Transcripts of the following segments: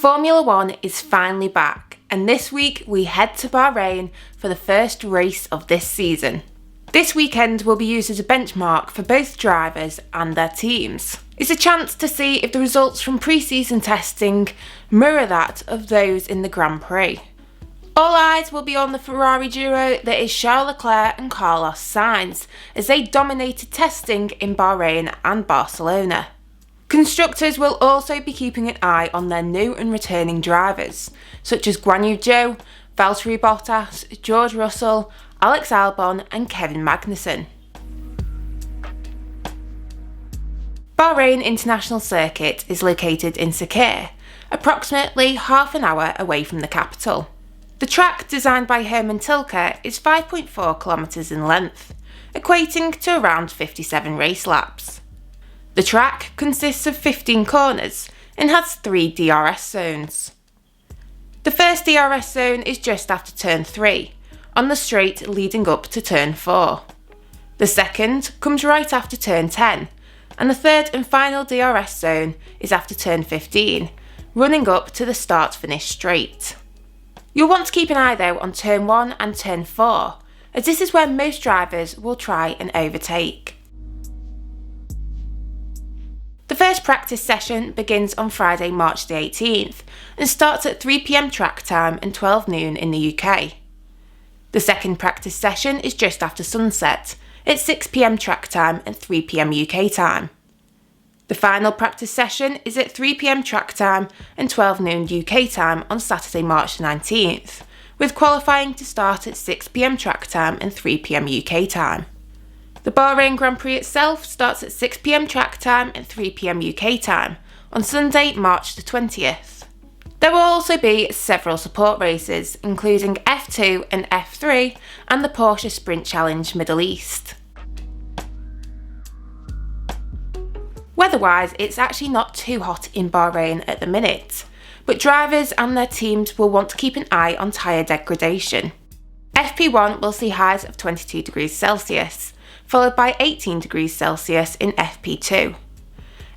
Formula One is finally back, and this week we head to Bahrain for the first race of this season. This weekend will be used as a benchmark for both drivers and their teams. It's a chance to see if the results from pre-season testing mirror that of those in the Grand Prix. All eyes will be on the Ferrari duo that is Charles Leclerc and Carlos Sainz, as they dominated testing in Bahrain and Barcelona. Constructors will also be keeping an eye on their new and returning drivers, such as Guanyu Zhou, Valtteri Bottas, George Russell, Alex Albon and Kevin Magnussen. Bahrain International Circuit is located in Sakhir, approximately half an hour away from the capital. The track, designed by Hermann Tilke, is 5.4 kilometres in length, equating to around 57 race laps. The track consists of 15 corners and has 3 DRS zones. The first DRS zone is just after turn 3, on the straight leading up to turn 4. The second comes right after turn 10, and the third and final DRS zone is after turn 15, running up to the start-finish straight. You'll want to keep an eye though on turn 1 and turn 4, as this is where most drivers will try and overtake. The first practice session begins on Friday, March the 18th and starts at 3 PM track time and 12 noon in the UK. The second practice session is just after sunset at 6 PM track time and 3 PM UK time. The final practice session is at 3 PM track time and 12 noon UK time on Saturday, March the 19th, with qualifying to start at 6 PM track time and 3 PM UK time. The Bahrain Grand Prix itself starts at 6 PM track time and 3 PM UK time on Sunday, March the 20th. There will also be several support races, including F2 and F3 and the Porsche Sprint Challenge Middle East. Weather-wise, it's actually not too hot in Bahrain at the minute, but drivers and their teams will want to keep an eye on tyre degradation. FP1 will see highs of 22 degrees Celsius, followed by 18 degrees Celsius in FP2.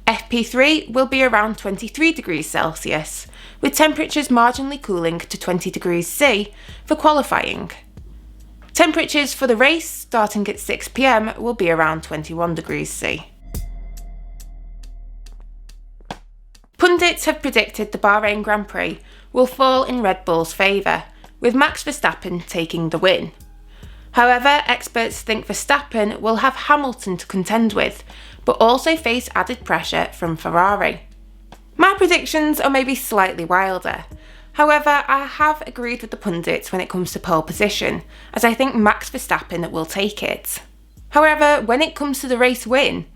FP3 will be around 23 degrees Celsius, with temperatures marginally cooling to 20 degrees C for qualifying. Temperatures for the race starting at 6 PM will be around 21 degrees C. Pundits have predicted the Bahrain Grand Prix will fall in Red Bull's favour, with Max Verstappen taking the win. However, experts think Verstappen will have Hamilton to contend with, but also face added pressure from Ferrari. My predictions are maybe slightly wilder. However, I have agreed with the pundits when it comes to pole position, as I think Max Verstappen will take it. However, when it comes to the race win,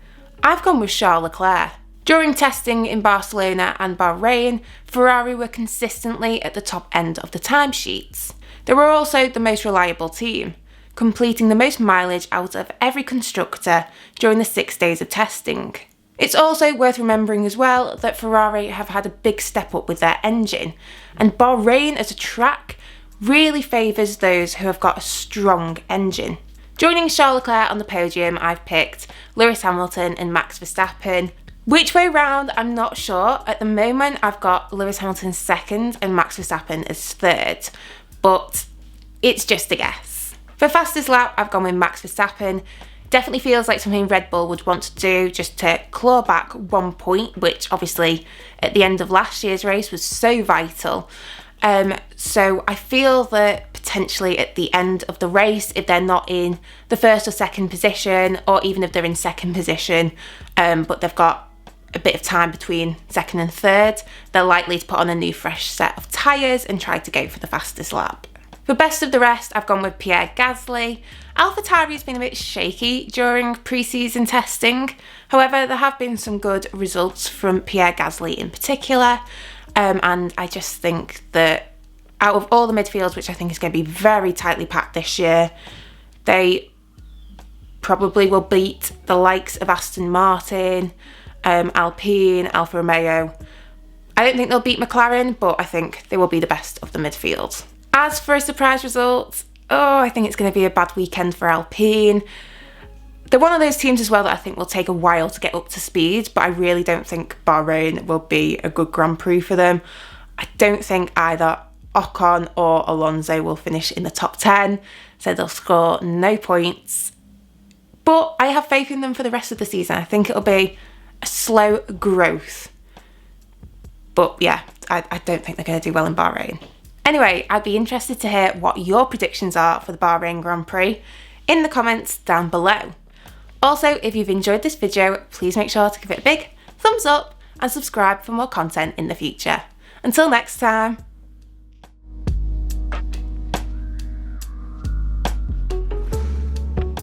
I've gone with Charles Leclerc. During testing in Barcelona and Bahrain, Ferrari were consistently at the top end of the timesheets. They were also the most reliable team, completing the most mileage out of every constructor during the 6 days of testing. It's also worth remembering as well that Ferrari have had a big step up with their engine, and Bahrain as a track really favours those who have got a strong engine. Joining Charles Leclerc on the podium, I've picked Lewis Hamilton and Max Verstappen. Which way round, I'm not sure. At the moment, I've got Lewis Hamilton second and Max Verstappen as third, but it's just a guess. For fastest lap, I've gone with Max Verstappen. Definitely feels like something Red Bull would want to do just to claw back 1 point, which obviously at the end of last year's race was so vital. So I feel that potentially at the end of the race, if they're not in the first or second position, or even if they're in second position, but they've got a bit of time between second and third, they're likely to put on a new fresh set of tyres and try to go for the fastest lap. For best of the rest, I've gone with Pierre Gasly. AlphaTauri has been a bit shaky during pre-season testing. However, there have been some good results from Pierre Gasly in particular. And I just think that out of all the midfields, which I think is going to be very tightly packed this year, they probably will beat the likes of Aston Martin, Alpine, Alfa Romeo. I don't think they'll beat McLaren, but I think they will be the best of the midfield. As for a surprise result, I think it's going to be a bad weekend for Alpine. They're one of those teams as well that I think will take a while to get up to speed, but I really don't think Bahrain will be a good Grand Prix for them. I don't think either Ocon or Alonso will finish in the top 10, so they'll score no points. But I have faith in them for the rest of the season. I think it'll be a slow growth. But yeah, I don't think they're going to do well in Bahrain. Anyway, I'd be interested to hear what your predictions are for the Bahrain Grand Prix in the comments down below. Also, if you've enjoyed this video, please make sure to give it a big thumbs up and subscribe for more content in the future. Until next time.